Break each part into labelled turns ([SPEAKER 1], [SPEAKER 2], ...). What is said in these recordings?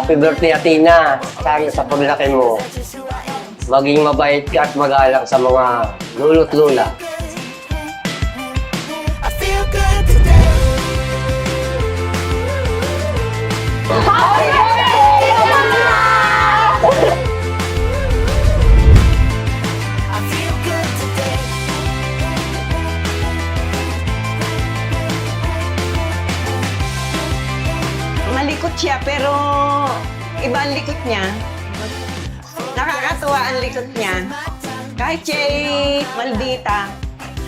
[SPEAKER 1] Happy birthday, Athena. Sana sa paglaki mo, maging mabait ka at magalang sa mga lolo't lola.
[SPEAKER 2] I feel good today. I feel good today.
[SPEAKER 3] Malikot siya, pero iba ang likot niya. Nakakatuwa ang likot niya. Kahit siya'y maldita,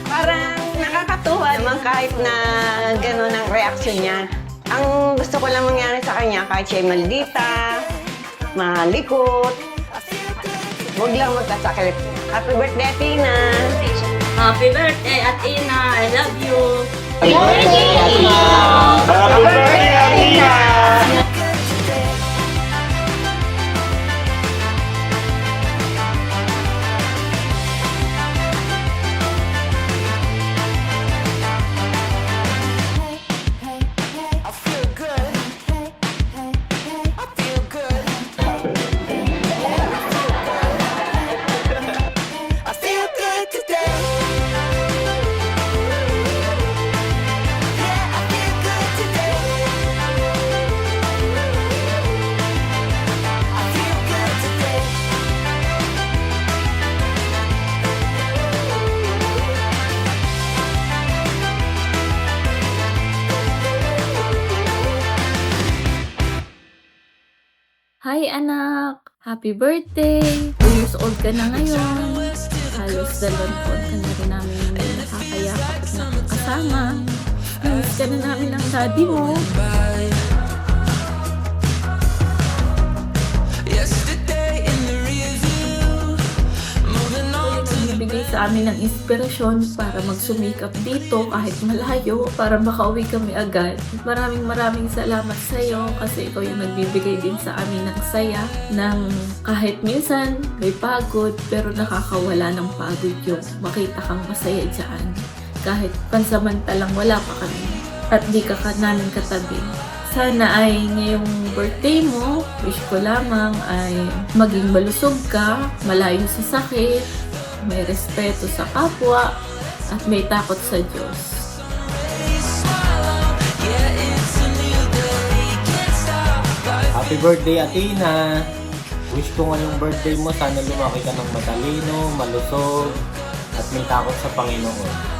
[SPEAKER 3] parang nakakatuwa naman kahit na gano'n ang reaksyon niya. Ang gusto ko lang mangyari sa kanya, kahit siya'y maldita, malikot, huwag lang magkasakit. Happy birthday, Tina!
[SPEAKER 4] Happy birthday, Athena! I love you!
[SPEAKER 2] I feel good. I feel good. I feel good today. Yeah, I feel good today. I feel good today.
[SPEAKER 4] Hi anak! Happy birthday! 2 years old ka na ngayon. Halos 2 taon ka na rin namin nakakayakap at nakakasama. Namiss ka na namin ng daddy mo.
[SPEAKER 2] Yesterday in the rearview, moving on to
[SPEAKER 4] Nagbibigay sa amin ng inspirasyon para magsumikap dito kahit malayo para makauwi kami agad. Maraming salamat sa iyo kasi ikaw yung nagbibigay din sa amin ng saya ng kahit minsan may pagod pero nakakawala ng pagod yung makita kang masaya dyan. Kahit pansamantalang wala pa kami at di ka namin katabi. Sana ay ngayong birthday mo, wish ko lamang ay maging malusog ka, malayo sa sakit, may respeto sa kapwa, at may takot sa Diyos.
[SPEAKER 5] Happy birthday, Athena! Wish ko ngayong birthday mo, sana lumaki ka ng matalino, malusog, at may takot sa Panginoon.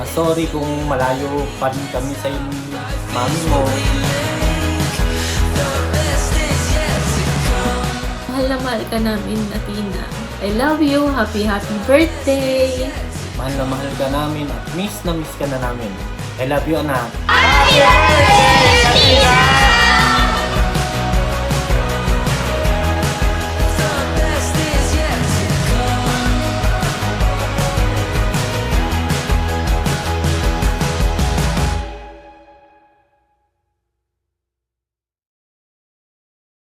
[SPEAKER 5] Sorry kung malayo pa rin kami sa mami mo.
[SPEAKER 4] Mahal na mahal ka namin, Athena. I love you. Happy birthday!
[SPEAKER 5] Mahal na mahal ka namin at miss na miss ka na namin. I love you, anak.
[SPEAKER 2] Happy birthday, Athena!